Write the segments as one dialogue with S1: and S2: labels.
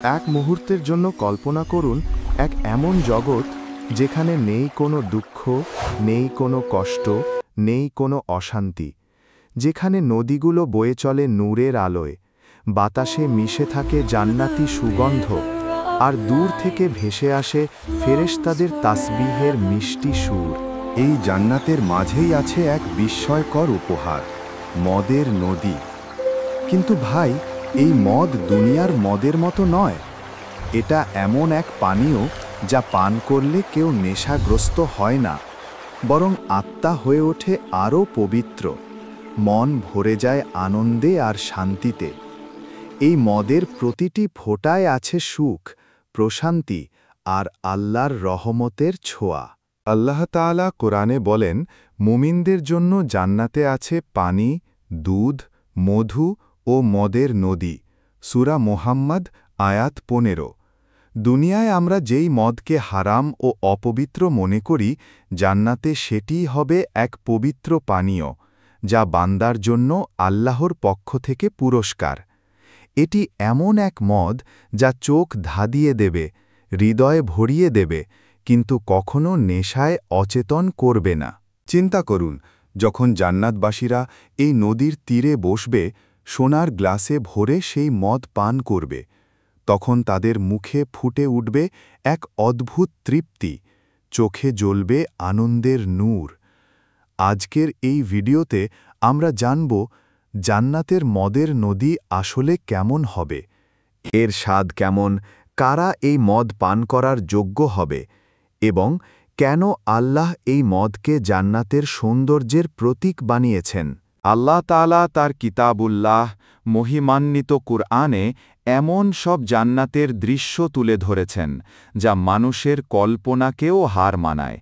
S1: এক মুহূর্তের জন্য কল্পনা করুন এক এমন জগৎ যেখানে নেই কোনো দুঃখ, নেই কোনো কষ্ট, নেই কোনো অশান্তি, যেখানে নদীগুলো বয়ে চলে নূরের আলোয়, বাতাসে মিশে থাকে জান্নাতি সুগন্ধ, আর দূর থেকে ভেসে আসে ফেরেশতাদের তাসবিহের মিষ্টি সুর।
S2: এই জান্নাতের মাঝেই আছে এক বিস্ময়কর উপহার, মদের নদী। কিন্তু ভাই, এই মদ দুনিয়ার মদের মতো নয়। এটা এমন এক পানীয় যা পান করলে কেউ নেশাগ্রস্ত হয় না, বরং আত্মা হয়ে ওঠে আরও পবিত্র, মন ভরে যায় আনন্দে আর শান্তিতে। এই মদের প্রতিটি ফোঁটায় আছে সুখ, প্রশান্তি আর আল্লাহর রহমতের ছোঁয়া। আল্লাহ তাআলা কোরআনে বলেন, মুমিনদের জন্য জান্নাতে আছে পানি, দুধ, মধু ও মদের নদী। সূরা মুহাম্মদ আয়াত 15। দুনিয়ায় আমরা যেই মদকে হারাম ও অপবিত্র মনে করি, জান্নাতে সেটিই হবে এক পবিত্র পানীয়, যা বান্দার জন্য আল্লাহর পক্ষ থেকে পুরস্কার। এটি এমন এক মদ যা চোখ ধাঁধিয়ে দেবে, হৃদয়ে ভরিয়ে দেবে, কিন্তু কখনো নেশায় অচেতন করবে না। চিন্তা করুন, যখন জান্নাতবাসীরা এই নদীর তীরে বসবে, সোনার গ্লাসে ভরে সেই মদ পান করবে, তখন তাদের মুখে ফুটে উঠবে এক অদ্ভুত তৃপ্তি, চোখে জ্বলবে আনন্দের নূর। আজকের এই ভিডিওতে আমরা জানব জান্নাতের মদের নদী আসলে কেমন হবে, এর স্বাদ কেমন, কারা এই মদ পান করার যোগ্য হবে, এবং কেন আল্লাহ এই মদকে জান্নাতের সৌন্দর্যের প্রতীক বানিয়েছেন। আল্লাহ তাআলা তার কিতাবুল্লাহ মহিমান্বিত কুরআনে এমন সব জান্নাতের দৃশ্য তুলে ধরেছেন যা মানুষের কল্পনাকেও হার মানায়।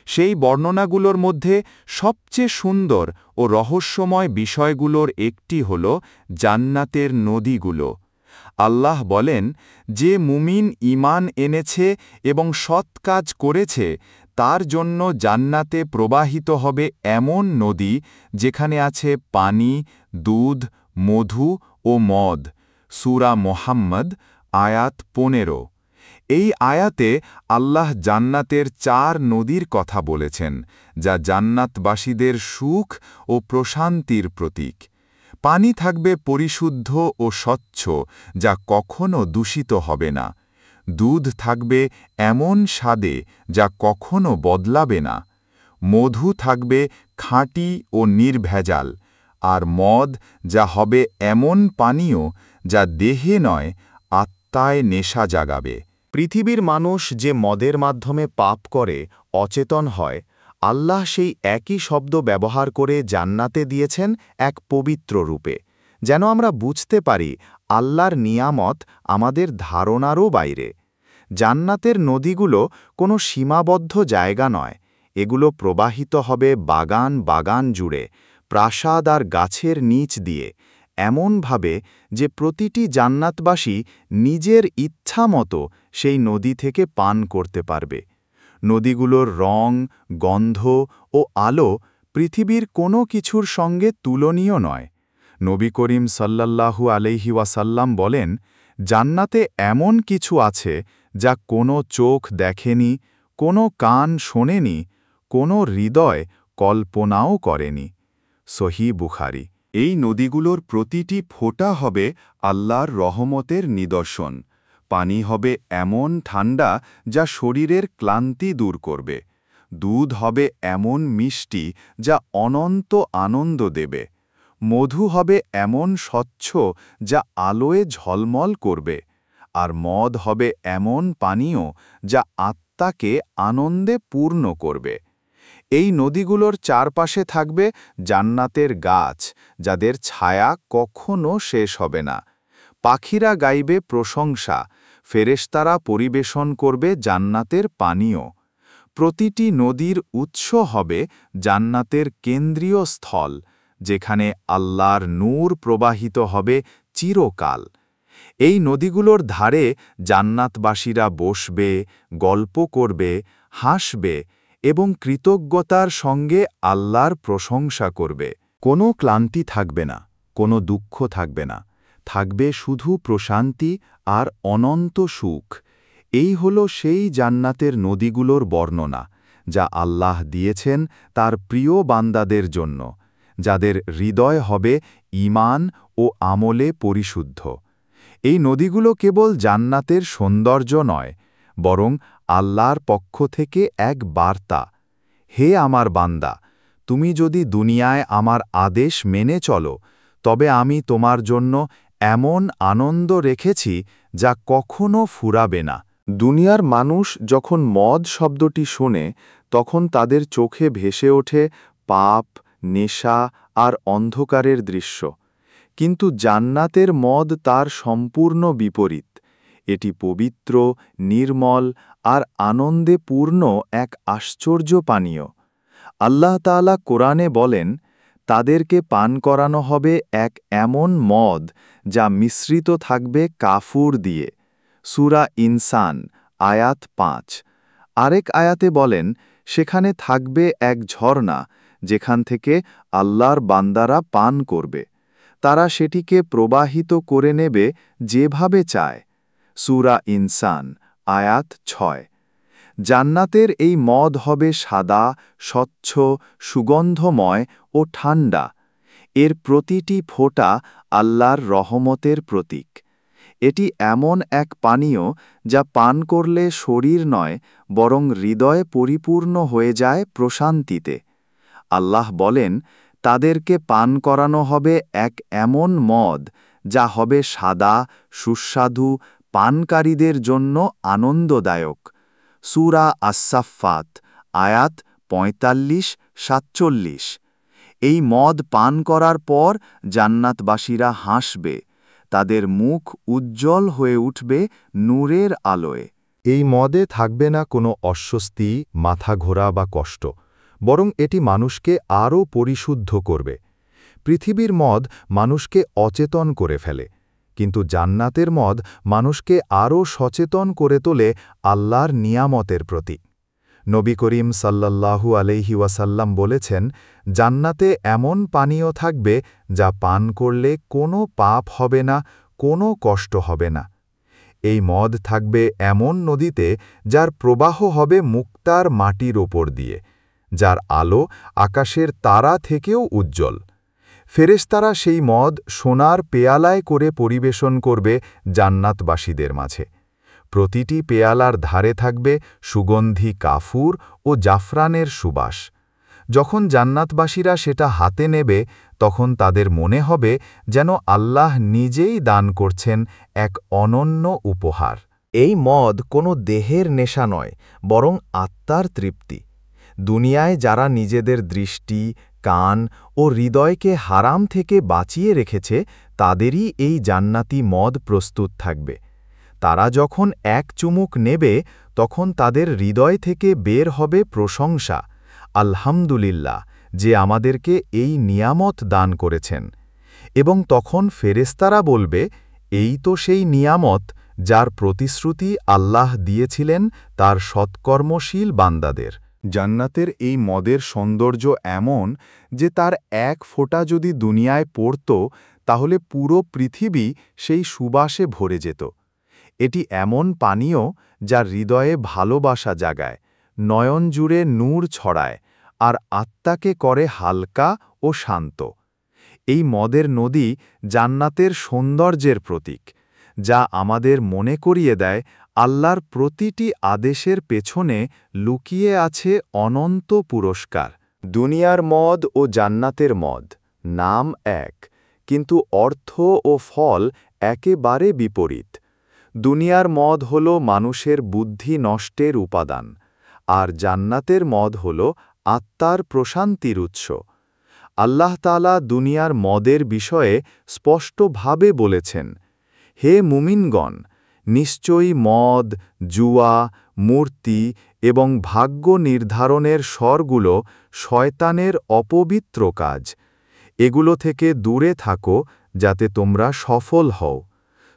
S2: সেই বর্ণনাগুলোর মধ্যে সবচেয়ে সুন্দর ও রহস্যময় বিষয়গুলোর একটি হল জান্নাতের নদীগুলো। আল্লাহ বলেন, যে মুমিন ঈমান এনেছে এবং সৎ কাজ করেছে, তার জন্য জান্নাতে প্রবাহিত হবে এমন নদী যেখানে আছে পানি, দুধ, মধু ও মদ। সূরা মুহাম্মদ আয়াত 15। এই আয়াতে আল্লাহ জান্নাতের 4 নদীর কথা বলেছেন, যা জান্নাতবাসীদের সুখ ও প্রশান্তির প্রতীক। পানি থাকবে পরিশুদ্ধ ও স্বচ্ছ, যা কখনো দূষিত হবে না। দুধ থাকবে এমন স্বাদে যা কখনো বদলাবে না। মধু থাকবে খাঁটি ও নির্ভেজাল, আর মদ যা হবে এমন পানীয় যা দেহে নয়, আত্মায় নেশা জাগাবে।
S1: পৃথিবীর মানুষ যে মদের মাধ্যমে পাপ করে, অচেতন হয়, আল্লাহ সেই একই শব্দ ব্যবহার করে জান্নাতে দিয়েছেন এক পবিত্র রূপে, যেন আমরা বুঝতে পারি আল্লাহর নিয়ামত আমাদের ধারণারও বাইরে। জান্নাতের নদীগুলো কোনো সীমাবদ্ধ জায়গা নয়, এগুলো প্রবাহিত হবে বাগান বাগান জুড়ে, প্রাসাদ আর গাছের নিচ দিয়ে, এমনভাবে যে প্রতিটি জান্নাতবাসী নিজের ইচ্ছা মতো সেই নদী থেকে পান করতে পারবে। নদীগুলোর রং, গন্ধ ও আলো পৃথিবীর কোনো কিছুর সঙ্গে তুলনীয় নয়। নবী করিম সাল্লাল্লাহু আলাইহি ওয়াসাল্লাম বলেন, জান্নাতে এমন কিছু আছে যা কোনো চোখ দেখেনি, কোনো কান শোনেনি, কোনো হৃদয় কল্পনাও করেনি। সহিহ বুখারী।
S2: এই নদীগুলোর প্রতিটি ফোঁটা হবে আল্লাহর রহমতের নিদর্শন। পানি হবে এমন ঠান্ডা যা শরীরের ক্লান্তি দূর করবে। দুধ হবে এমন মিষ্টি যা অনন্ত আনন্দ দেবে। মধু হবে এমন স্বচ্ছ যা আলোয় ঝলমল করবে। আর মদ হবে এমন পানীয় যা আত্মাকে আনন্দে পূর্ণ করবে। এই নদীগুলোর চারপাশে থাকবে জান্নাতের গাছ, যাদের ছায়া কখনো শেষ হবে না। পাখিরা গাইবে প্রশংসা, ফেরেশতারা পরিবেশন করবে জান্নাতের পানীয়। প্রতিটি নদীর উৎস হবে জান্নাতের কেন্দ্রীয় স্থল, যেখানে আল্লাহর নূর প্রবাহিত হবে চিরকাল। এই নদীগুলোর ধারে জান্নাতবাসীরা বসবে, গল্প করবে, হাসবে এবং কৃতজ্ঞতার সঙ্গে আল্লাহর প্রশংসা করবে। কোনো ক্লান্তি থাকবে না, কোনো দুঃখ থাকবে না, থাকবে শুধু প্রশান্তি আর অনন্ত সুখ। এই হল সেই জান্নাতের নদীগুলোর বর্ণনা, যা আল্লাহ দিয়েছেন তার প্রিয় বান্দাদের জন্য, যাদের হৃদয় হবে ঈমান ও আমলে পরিশুদ্ধ। এই নদীগুলো কেবল জান্নাতের সৌন্দর্য নয়, বরং আল্লাহর পক্ষ থেকে এক বার্তা। হে আমার বান্দা, তুমি যদি দুনিয়ায় আমার আদেশ মেনে চলো, তবে আমি তোমার জন্য এমন আনন্দ রেখেছি যা কখনো ফুরাবে না। দুনিয়ার মানুষ যখন মদ শব্দটি শোনে, তখন তাদের চোখে ভেসে ওঠে পাপ, নেশা আর অন্ধকারের দৃশ্য। কিন্তু জান্নাতের মদ তার সম্পূর্ণ বিপরীত। এটি পবিত্র, নির্মল আর আনন্দে পূর্ণ এক আশ্চর্য পানীয়। আল্লাহ তাআলা কোরআনে বলেন, তাদেরকে পান করানো হবে এক এমন মদ যা মিশ্রিত থাকবে কাফুর দিয়ে। সূরা ইনসান, আয়াত ৫। আরেক আয়াতে বলেন, সেখানে থাকবে এক ঝর্ণা, যেখান থেকে আল্লাহর বান্দারা পান করবে। তারা সেটিকে প্রবাহিত করে নেবে যেভাবে চায়। সূরা ইনসান, আয়াত ৬। জান্নাতের এই মদ হবে সাদা, স্বচ্ছ, সুগন্ধময় ও ঠান্ডা। এর প্রতিটি ফোঁটা আল্লাহর রহমতের প্রতীক। এটি এমন এক পানীয় যা পান করলে শরীর নয়, বরং হৃদয় পরিপূর্ণ হয়ে যায় প্রশান্তিতে। আল্লাহ বলেন, তাদেরকে পান করানো হবে এক এমন মদ যা হবে সাদা, সুস্বাদু, পানকারীদের জন্য আনন্দদায়ক। সূরা আস-সাফফাত, আয়াত ৪৫-৪৭। এই মদ পান করার পর জান্নাতবাসীরা হাসবে, তাদের মুখ উজ্জ্বল হয়ে উঠবে নূরের আলোয়।
S1: এই মদে থাকবে না কোনো অস্বস্তি, মাথা ঘোরা বা কষ্ট, বরং এটি মানুষকে আরও পরিশুদ্ধ করবে। পৃথিবীর মদ মানুষকে অচেতন করে ফেলে, কিন্তু জান্নাতের মদ মানুষকে আরও সচেতন করে তোলে আল্লাহর নিয়ামতের প্রতি। নবী করিম সাল্লাল্লাহু আলাইহি ওয়াসাল্লাম বলেছেন, জান্নাতে এমন পানীয় থাকবে যা পান করলে কোনো পাপ হবে না, কোনো কষ্ট হবে না। এই মদ থাকবে এমন নদীতে যার প্রবাহ হবে মুক্তার মাটির ওপর দিয়ে, যার আলো আকাশের তারা থেকেও উজ্জ্বল। ফেরেশতারা সেই মদ সোনার পেয়ালায় করে পরিবেশন করবে জান্নাতবাসীদের মাঝে। প্রতিটি পেয়ালার ধারে থাকবে সুগন্ধি কাফুর ও জাফরানের সুবাস। যখন জান্নাতবাসীরা সেটা হাতে নেবে, তখন তাদের মনে হবে যেন আল্লাহ নিজেই দান করছেন এক অনন্য উপহার। এই মদ কোনো দেহের নেশা নয়, বরং আত্মার তৃপ্তি। দুনিয়ায় যারা নিজেদের দৃষ্টি, কান ও হৃদয়কে হারাম থেকে বাঁচিয়ে রেখেছে, তাদেরই এই জান্নাতি মদ প্রস্তুত থাকবে। তারা যখন এক চুমুক নেবে, তখন তাদের হৃদয় থেকে বের হবে প্রশংসা, আলহামদুলিল্লাহ, যে আমাদেরকে এই নিয়ামত দান করেছেন। এবং তখন ফেরেশতারা বলবে, এই তো সেই নিয়ামত যার প্রতিশ্রুতি আল্লাহ দিয়েছিলেন তার সৎকর্মশীল বান্দাদের। জান্নাতের এই মদের সৌন্দর্য এমন যে তার এক ফোঁটা যদি দুনিয়ায় পড়ত, তাহলে পুরো পৃথিবী সেই সুবাসে ভরে যেত। এটি এমন পানীয় যা হৃদয়ে ভালোবাসা জাগায়, নয়ন জুড়ে নূর ছড়ায়, আর আত্মাকে করে হালকা ও শান্ত। এই মদের নদী জান্নাতের সৌন্দর্যের প্রতীক, যা আমাদের মনে করিয়ে দেয় আল্লাহর প্রতিটি আদেশের পেছনে লুকিয়ে আছে অনন্ত পুরস্কার। দুনিয়ার মদ ও জান্নাতের মদ নাম এক, কিন্তু অর্থ ও ফল একেবারে বিপরীত। দুনিয়ার মদ হল মানুষের বুদ্ধি নষ্টের উপাদান, আর জান্নাতের মদ হল আত্মার প্রশান্তির উৎস। আল্লাহ তাআলা দুনিয়ার মদের বিষয়ে স্পষ্টভাবে বলেছেন, হে মুমিনগণ, নিশ্চয়ই মদ, জুয়া, মূর্তি এবং ভাগ্য নির্ধারণের স্বরগুলো শয়তানের অপবিত্র কাজ। এগুলো থেকে দূরে থাকো যাতে তোমরা সফল হও।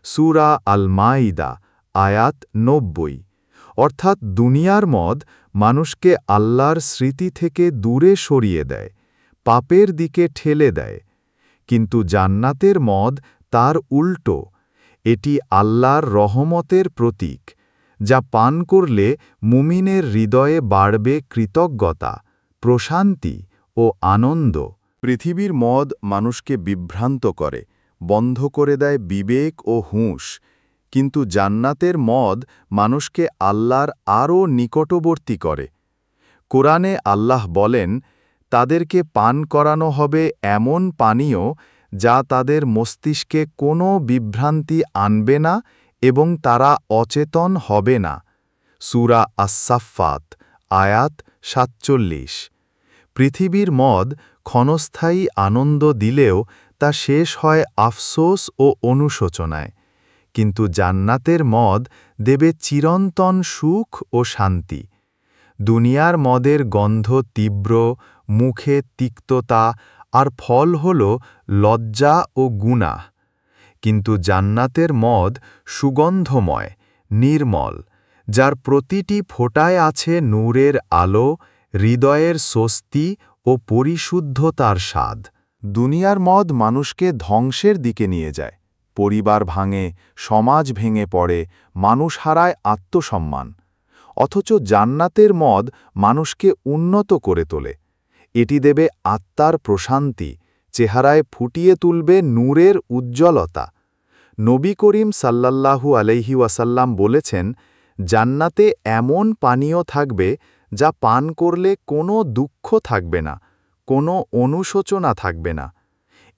S1: সূরা আল-মাইদা, আয়াত ৯০। অর্থাৎ দুনিয়ার মদ মানুষকে আল্লাহর স্মৃতি থেকে দূরে সরিয়ে দেয়, পাপের দিকে ঠেলে দেয়। কিন্তু জান্নাতের মদ তার উল্টো, এটি আল্লাহর রহমতের প্রতীক, যা পান করলে মুমিনের হৃদয়ে বাড়বে কৃতজ্ঞতা, প্রশান্তি ও আনন্দ।
S2: পৃথিবীর মদ মানুষকে বিভ্রান্ত করে, বন্ধ করে দেয় বিবেক ও হুঁশ, কিন্তু জান্নাতের মদ মানুষকে আল্লাহর আরও নিকটবর্তী করে। কোরআনে আল্লাহ বলেন, তাদেরকে পান করানো হবে এমন পানীয় যা তাদের মস্তিষ্কে কোনো বিভ্রান্তি আনবে না এবং তারা অচেতন হবে না। সূরা আস-সাফফাত, আয়াত ৪৭। পৃথিবীর মদ ক্ষণস্থায়ী আনন্দ দিলেও তা শেষ হয় আফসোস ও অনুশোচনায়, কিন্তু জান্নাতের মদ দেবে চিরন্তন সুখ ও শান্তি। দুনিয়ার মদের গন্ধ তীব্র, মুখে তিক্ততা, আর ফল হল লজ্জা ও গুনাহ। কিন্তু জান্নাতের মদ সুগন্ধময়, নির্মল, যার প্রতিটি ফোঁটায় আছে নূরের আলো, হৃদয়ের স্বস্তি ও পরিশুদ্ধতার স্বাদ। দুনিয়ার মদ মানুষকে ধ্বংসের দিকে নিয়ে যায়, পরিবার ভাঙে, সমাজ ভেঙে পড়ে, মানুষ হারায় আত্মসম্মান। অথচ জান্নাতের মদ মানুষকে উন্নত করে তোলে। এটি দেবে আত্মার প্রশান্তি, চেহারায় ফুটিয়ে তুলবে নূরের উজ্জ্বলতা। নবী করিম সাল্লাল্লাহু আলাইহি ওয়াসাল্লাম বলেছেন, জান্নাতে এমন পানীয় থাকবে যা পান করলে কোনো দুঃখ থাকবে না, কোনো অনুশোচনা থাকবে না।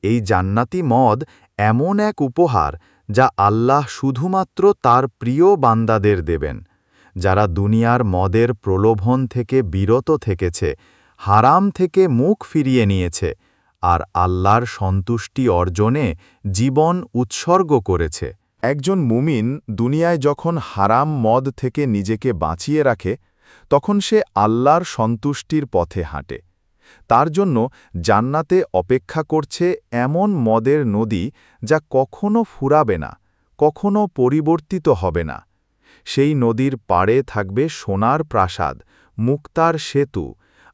S2: এই জান্নাতি মদ এমন এক উপহার যা আল্লাহ শুধুমাত্র তার প্রিয় বান্দাদের দেবেন, যারা দুনিয়ার মদের প্রলোভন থেকে বিরত থেকেছে, হারাম থেকে মুখ ফিরিয়ে নিয়েছে, আর আল্লাহর সন্তুষ্টি অর্জনে জীবন উৎসর্গ করেছে।
S1: একজন মুমিন দুনিয়ায় যখন হারাম মদ থেকে নিজেকে বাঁচিয়ে রাখে, তখন সে আল্লাহর সন্তুষ্টির পথে হাঁটে। তার জন্য জান্নাতে অপেক্ষা করছে এমন মদের নদী যা কখনো ফুরাবে না, কখনো পরিবর্তিত হবে না। সেই নদীর পাড়ে থাকবে সোনার প্রাসাদ, মুক্তার সেতু,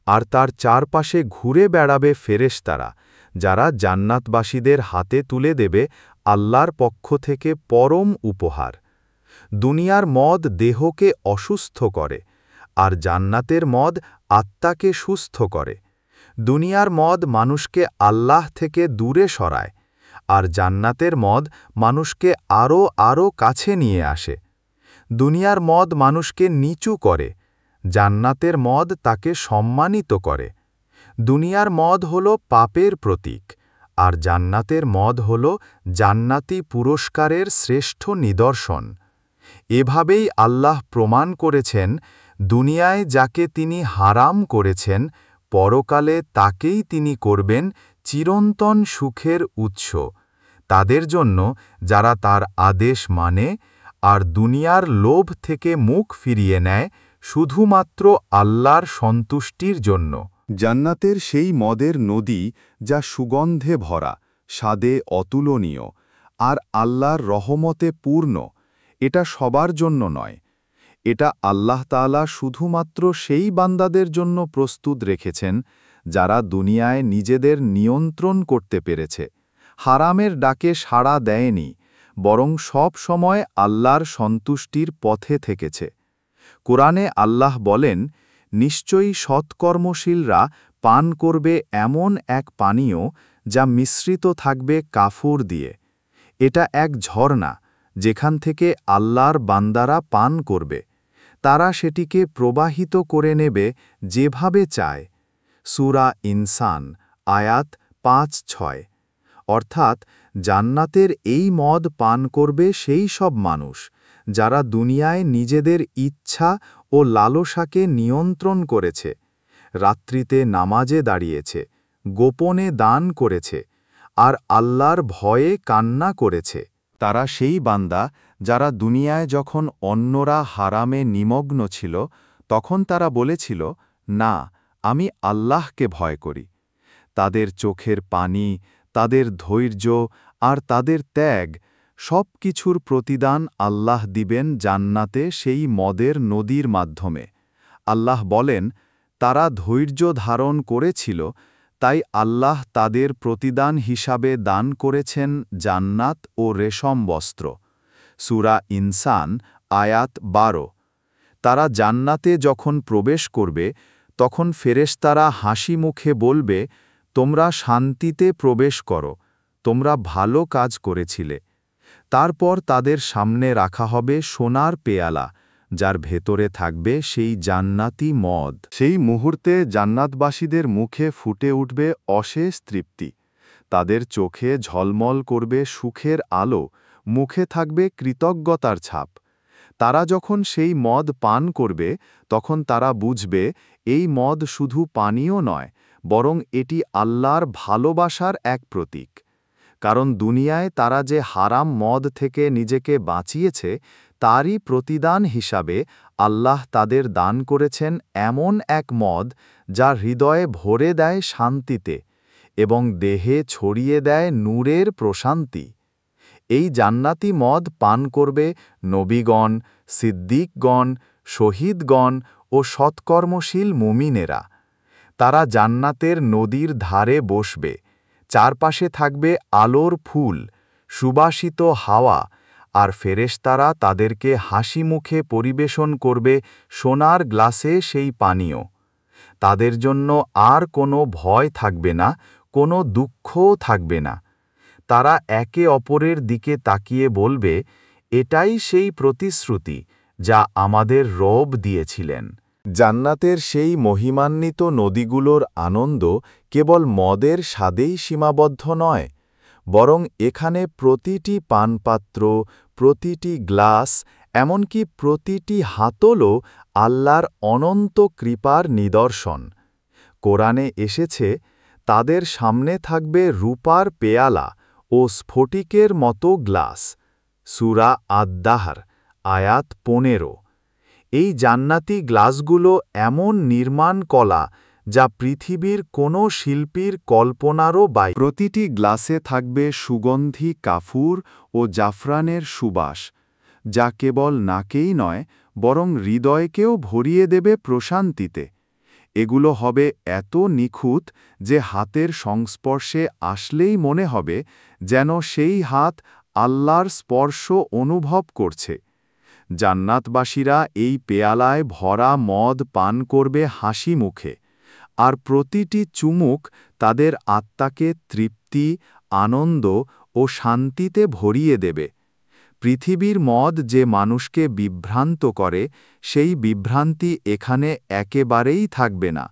S1: আর তার চারপাশে ঘুরে বেড়াবে ফেরেশতারা, যারা জান্নাতবাসীদের হাতে তুলে দেবে আল্লাহর পক্ষ থেকে পরম উপহার। দুনিয়ার মদ দেহকে অসুস্থ করে, আর জান্নাতের মদ আত্মাকে সুস্থ করে। দুনিয়ার মদ মানুষকে আল্লাহ থেকে দূরে সরায়, আর জান্নাতের মদ মানুষকে আরও কাছে নিয়ে আসে। দুনিয়ার মদ মানুষকে নিচু করে, জান্নাতের মদ তাকে সম্মানিত করে। দুনিয়ার মদ হল পাপের প্রতীক, আর জান্নাতের মদ হল জান্নাতি পুরস্কারের শ্রেষ্ঠ নিদর্শন। এভাবেই আল্লাহ প্রমাণ করেছেন, দুনিয়ায় যাকে তিনি হারাম করেছেন, পরকালে তাকেই তিনি করবেন চিরন্তন সুখের উৎস, তাদের জন্য যারা তার আদেশ মানে আর দুনিয়ার লোভ থেকে মুখ ফিরিয়ে নেয় শুধুমাত্র আল্লাহর সন্তুষ্টির জন্য।
S2: জান্নাতের সেই মদের নদী যা সুগন্ধে ভরা, স্বাদে অতুলনীয়, আর আল্লাহর রহমতে পূর্ণ, এটা সবার জন্য নয়। এটা আল্লাহ তাআলা শুধুমাত্র সেই বান্দাদের জন্য প্রস্তুত রেখেছেন যারা দুনিয়ায় নিজেদের নিয়ন্ত্রণ করতে পেরেছে, হারামের ডাকে সাড়া দেয়নি, বরং সব সময় আল্লাহর সন্তুষ্টির পথে থেকেছে। কোরআনে আল্লাহ বলেন, নিশ্চয়ই সৎকর্মশীলরা পান করবে এমন এক পানীয় যা মিশ্রিত থাকবে কাফুর দিয়ে। এটা এক ঝর্ণা, যেখান থেকে আল্লাহর বান্দারা পান করবে। তারা সেটিকে প্রবাহিত করে নেবে যেভাবে চায়। সূরা ইনসান, আয়াত ৫-৬। অর্থাৎ জান্নাতের এই মদ পান করবে সেই সব মানুষ যারা দুনিয়ায় নিজেদের ইচ্ছা ও লালসাকে নিয়ন্ত্রণ করেছে, রাত্রিতে নামাজে দাঁড়িয়েছে, গোপনে দান করেছে, আর আল্লাহর ভয়ে কান্না করেছে। তারা সেই বান্দা যারা দুনিয়ায় যখন অন্যরা হারামে নিমগ্ন ছিল, তখন তারা বলেছিল, না, আমি আল্লাহকে ভয় করি। তাদের চোখের পানি, তাদের ধৈর্য আর তাদের ত্যাগ, সব কিছুর প্রতিদান আল্লাহ দিবেন জান্নাতে সেই মদের নদীর মাধ্যমে। আল্লাহ বলেন, তারা ধৈর্য ধারণ করেছিল, তাই আল্লাহ তাদের প্রতিদান হিসাবে দান করেছেন জান্নাত ও রেশম বস্ত্র। সূরা ইনসান আয়াত 12। তারা জান্নাতে যখন প্রবেশ করবে তখন ফেরেশতারা হাসি মুখে বলবে, তোমরা শান্তিতে প্রবেশ করো, তোমরা ভালো কাজ করেছিলে। তারপর তাদের সামনে রাখা হবে সোনার পেয়ালা, যার ভেতরে থাকবে সেই জান্নাতি মদ। সেই মুহূর্তে জান্নাতবাসীদের মুখে ফুটে উঠবে অশেষ তৃপ্তি। তাদের চোখে ঝলমল করবে সুখের আলো, মুখে থাকবে কৃতজ্ঞতার ছাপ। তারা যখন সেই মদ পান করবে তখন তারা বুঝবে এই মদ শুধু পানীয় নয়, বরং এটি আল্লাহর ভালোবাসার এক প্রতীক। কারণ দুনিয়ায় তারা যে হারাম মদ থেকে নিজেকে বাঁচিয়েছে তারই প্রতিদান হিসাবে আল্লাহ তাদের দান করেছেন এমন এক মদ যা হৃদয়ে ভরে দেয় শান্তিতে এবং দেহে ছড়িয়ে দেয় নূরের প্রশান্তি। এই জান্নাতি মদ পান করবে নবীগণ, সিদ্দিকগণ, শহীদগণ ও সৎকর্মশীল মুমিনেরা। তারা জান্নাতের নদীর ধারে বসবে, চারপাশে থাকবে আলোর ফুল, সুবাসিত হাওয়া, আর ফেরেশতারা তাদেরকে হাসি মুখে পরিবেশন করবে সোনার গ্লাসে সেই পানীয়। তাদের জন্য আর কোনো ভয় থাকবে না, কোনো দুঃখও থাকবে না। তারা একে অপরের দিকে তাকিয়ে বলবে, এটাই সেই প্রতিশ্রুতি যা আমাদের রব দিয়েছিলেন। জান্নাতের সেই মহিমান্বিত নদীগুলোর আনন্দ কেবল মদের স্বাদেই সীমাবদ্ধ নয়, বরং এখানে প্রতিটি পানপাত্র, প্রতিটি গ্লাস, এমনকি প্রতিটি হাতলও আল্লাহর অনন্ত কৃপার নিদর্শন। কোরআনে এসেছে, তাদের সামনে থাকবে রূপার পেয়ালা ও স্ফটিকের মতো গ্লাস। সূরা আদ-দাহর আয়াত 15। এই জান্নাতি গ্লাসগুলো এমন নির্মাণ কলা যা পৃথিবীর কোনো শিল্পীর কল্পনারও বাইরে। প্রতিটি গ্লাসে থাকবে সুগন্ধি কাফুর ও জাফরানের সুবাস, যা কেবল নাকেই নয় বরং হৃদয়কেও ভরিয়ে দেবে প্রশান্তিতে। এগুলো হবে এত নিখুঁত যে হাতের সংস্পর্শে আসলেই মনে হবে যেন সেই হাত আল্লাহর স্পর্শ অনুভব করছে। জান্নাতবাসীরা এই পেয়ালায় ভরা মদ পান করবে হাসি মুখে, আর প্রতিটি চুমুক তাদের আত্মাকে তৃপ্তি, আনন্দ ও শান্তিতে ভরিয়ে দেবে। পৃথিবীর মদ যে মানুষকে বিভ্রান্ত করে, সেই বিভ্রান্তি এখানে একেবারেই থাকবে না,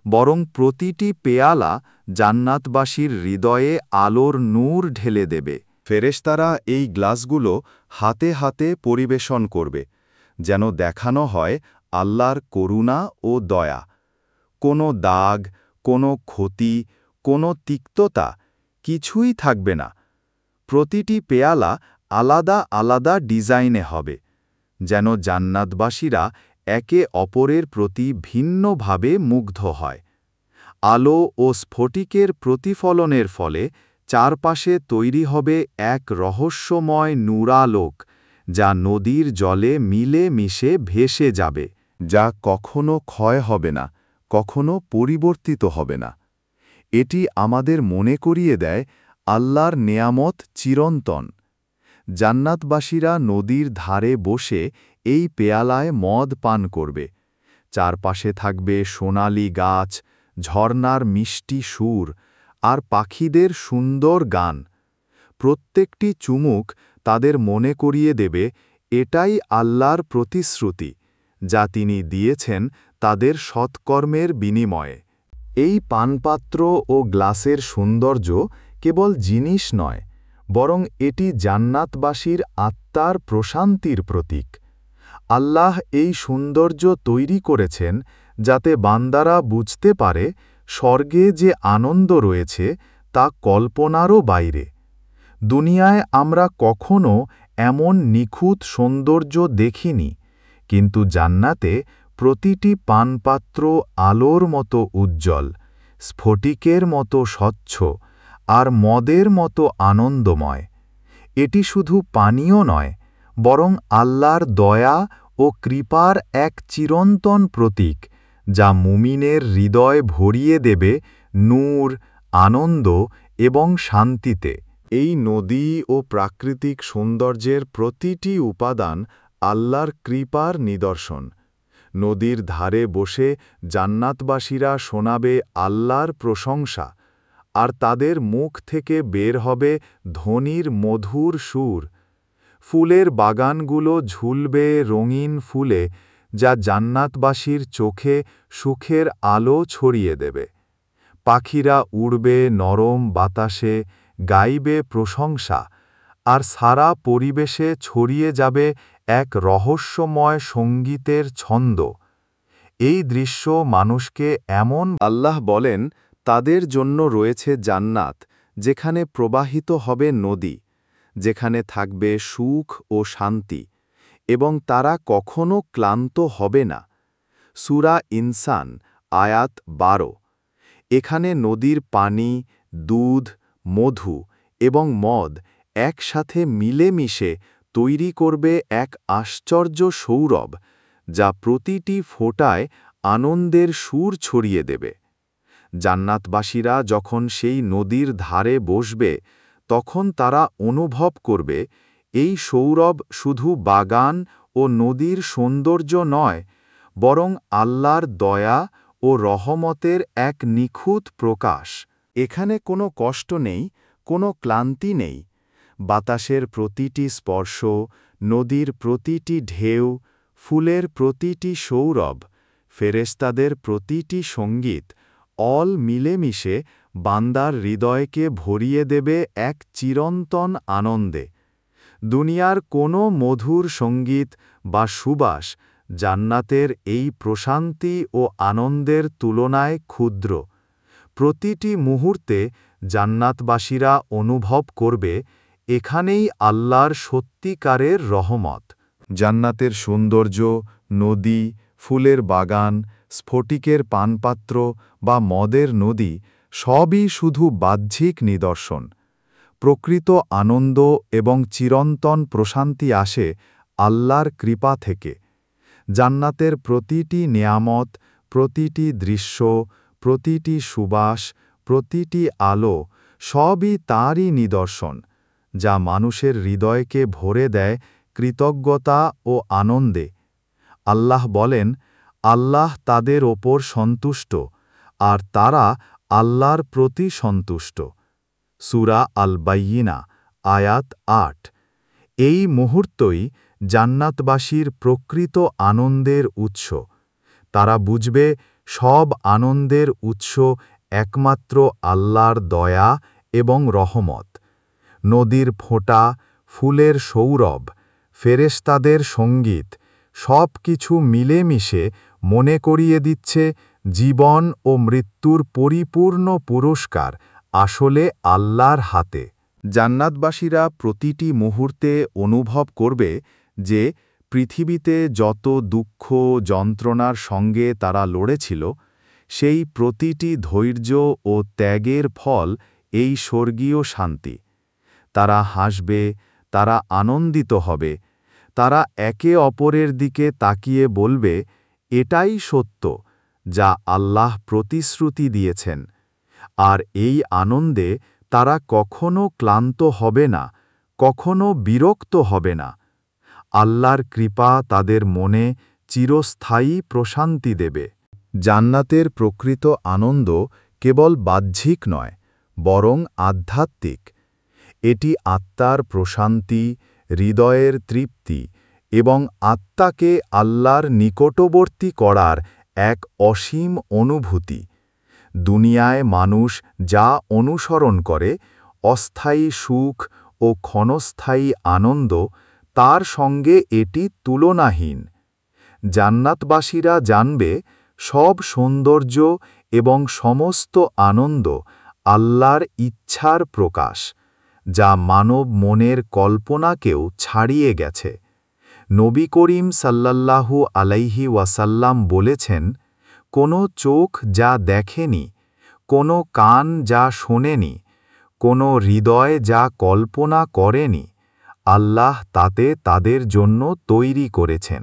S2: বরং প্রতিটি পেয়ালা জান্নাতবাসীর হৃদয়ে আলোর নূর ঢেলে দেবে। ফেরেশতারা এই গ্লাসগুলো হাতে হাতে পরিবেশন করবে, যেন দেখানো হয় আল্লাহর করুণা ও দয়া। কোনো দাগ, কোনো ক্ষতি, কোনো তিক্ততা কিছুই থাকবে না। প্রতিটি পেয়ালা আলাদা আলাদা ডিজাইনে হবে, যেন জান্নাতবাসীরা একে অপরের প্রতি ভিন্নভাবে মুগ্ধ হয়। আলো ও স্ফটিকের প্রতিফলনের ফলে চারপাশে তৈরি হবে এক রহস্যময় নূরালোক, যা নদীর জলে মিলে মিশে ভেসে যাবে, যা কখনো ক্ষয় হবে না, কখনো পরিবর্তিত হবে না। এটি আমাদের মনে করিয়ে দেয় আল্লাহর নেয়ামত চিরন্তন। জান্নাতবাসীরা নদীর ধারে বসে এই পেয়ালায় মদ পান করবে। চারপাশে থাকবে সোনালি গাছ, ঝর্নার মিষ্টি সুর, আর পাখিদের সুন্দর গান। প্রত্যেকটি চুমুক তাদের মনে করিয়ে দেবে এটাই আল্লাহর প্রতিশ্রুতি, যা তিনি দিয়েছেন তাদের সৎকর্মের বিনিময়ে। এই পানপাত্র ও গ্লাসের সৌন্দর্য কেবল জিনিস নয়, বরং এটি জান্নাতবাসীর আত্মার প্রশান্তির প্রতীক। আল্লাহ এই সৌন্দর্য তৈরি করেছেন যাতে বান্দারা বুঝতে পারে স্বর্গে যে আনন্দ রয়েছে তা কল্পনারও বাইরে। দুনিয়ায় আমরা কখনো এমন নিখুঁত সৌন্দর্য দেখিনি, কিন্তু জান্নাতে প্রতিটি পানপাত্র আলোর মতো উজ্জ্বল, স্ফটিকের মতো স্বচ্ছ, আর মদের মতো আনন্দময়। এটি শুধু পানীয় নয়, বরং আল্লাহর দয়া ও কৃপার এক চিরন্তন প্রতীক, যা মুমিনের হৃদয় ভরিয়ে দেবে
S1: নূর, আনন্দ এবং শান্তিতে। এই নদী ও প্রাকৃতিক সৌন্দর্যের প্রতিটি উপাদান আল্লাহর কৃপার নিদর্শন। নদীর ধারে বসে জান্নাতবাসীরা শোনাবে আল্লাহর প্রশংসা, আর তাদের মুখ থেকে বের হবে ধ্বনির মধুর সুর। ফুলের বাগানগুলো ঝুলবে রঙিন ফুলে, যা জান্নাতবাসীর চোখে সুখের আলো ছড়িয়ে দেবে। পাখিরা উড়বে নরম বাতাসে, গাইবে প্রশংসা, আর সারা পরিবেশে ছড়িয়ে যাবে এক রহস্যময় সঙ্গীতের ছন্দ। এই দৃশ্য মানুষকে এমন আল্লাহ বলেন, তাদের জন্য রয়েছে জান্নাত, যেখানে প্রবাহিত হবে নদী, যেখানে থাকবে সুখ ও শান্তি, এবং তারা কখনো ক্লান্ত হবে না। সূরা ইনসান, আয়াত 12। এখানে নদীর পানি, দুধ, মধু এবং মদ একসাথে মিলেমিশে তৈরি করবে এক আশ্চর্য সৌরভ, যা প্রতিটি ফোঁটায় আনন্দের সুর ছড়িয়ে দেবে। জান্নাতবাসীরা যখন সেই নদীর ধারে বসবে, তখন তারা অনুভব করবে এই সৌরভ শুধু বাগান ও নদীর সৌন্দর্য নয়, বরং আল্লাহর দয়া ও রহমতের এক নিখুঁত প্রকাশ। এখানে কোনো কষ্ট নেই, কোনো ক্লান্তি নেই। বাতাসের প্রতিটি স্পর্শ, নদীর প্রতিটি ঢেউ, ফুলের প্রতিটি সৌরভ, ফেরেশতাদের প্রতিটি সঙ্গীত, অল মিলেমিশে বান্দার হৃদয়কে ভরিয়ে দেবে এক চিরন্তন আনন্দে। দুনিয়ার কোনো মধুর সঙ্গীত বা সুবাস জান্নাতের এই প্রশান্তি ও আনন্দের তুলনায় ক্ষুদ্র। প্রতিটি মুহূর্তে জান্নাতবাসীরা অনুভব করবে, এখানেই আল্লাহর সত্যিকারের রহমত। জান্নাতের সৌন্দর্য, নদী, ফুলের বাগান, স্ফটিকের পানপাত্র বা মদের নদী সবই শুধু বাহ্যিক নিদর্শন। প্রকৃত আনন্দ এবং চিরন্তন প্রশান্তি আসে আল্লাহর কৃপা থেকে। জান্নাতের প্রতিটি নেয়ামত, প্রতিটি দৃশ্য, প্রতিটি সুবাস, প্রতিটি আলো সবই তাঁরই নিদর্শন, যা মানুষের হৃদয়কে ভরে দেয় কৃতজ্ঞতা ও আনন্দে। আল্লাহ বলেন, আল্লাহ তাদের ওপর সন্তুষ্ট, আর তারা আল্লাহর প্রতি সন্তুষ্ট। সূরা আল-বাইয়িনা, আয়াত ৮। এই মুহূর্তই জান্নাতবাসীর প্রকৃত আনন্দের উৎস। তারা বুঝবে সব আনন্দের উৎস একমাত্র আল্লাহর দয়া এবং রহমত। নদীর ফোঁটা, ফুলের সৌরভ, ফেরেশতাদের সঙ্গীত সব কিছু মিলেমিশে মনে করিয়ে দিচ্ছে জীবন ও মৃত্যুর পরিপূর্ণ পুরস্কার আসলে আল্লাহর হাতে। জান্নাতবাসীরা প্রতিটি মুহূর্তে অনুভব করবে যে পৃথিবীতে যত দুঃখ যন্ত্রণার সঙ্গে তারা লড়েছিল, সেই প্রতিটি ধৈর্য ও ত্যাগের ফল এই স্বর্গীয় শান্তি। তারা হাসবে, তারা আনন্দিত হবে, তারা একে অপরের দিকে তাকিয়ে বলবে, এটাই সত্য যা আল্লাহ প্রতিশ্রুতি দিয়েছেন। আর এই আনন্দে তারা কখনো ক্লান্ত হবে না, কখনো বিরক্ত হবে না। আল্লাহর কৃপা তাদের মনে চিরস্থায়ী প্রশান্তি দেবে। জান্নাতের প্রকৃত আনন্দ কেবল বাহ্যিক নয়, বরং আধ্যাত্মিক। এটি আত্মার প্রশান্তি, হৃদয়ের তৃপ্তি এবং আত্মাকে আল্লাহর নিকটবর্তী করার এক অসীম অনুভূতি। দুনিয়ায় মানুষ যা অনুসরণ করে, অস্থায়ী সুখ ও ক্ষণস্থায়ী আনন্দ, তার সঙ্গে এটি তুলনাহীন। জান্নাতবাসীরা জানবে সব সৌন্দর্য এবং সমস্ত আনন্দ আল্লাহর ইচ্ছার প্রকাশ, যা মানব মনের কল্পনাকেও ছাড়িয়ে গেছে। নবী করিম সাল্লাল্লাহু আলাইহি ওয়াসাল্লাম বলেছেন, কোনো চোখ যা দেখেনি, কোনো কান যা শোনেনি, কোনো হৃদয় যা কল্পনা করেনি, আল্লাহ তাতে তাদের জন্য তৈরি করেছেন।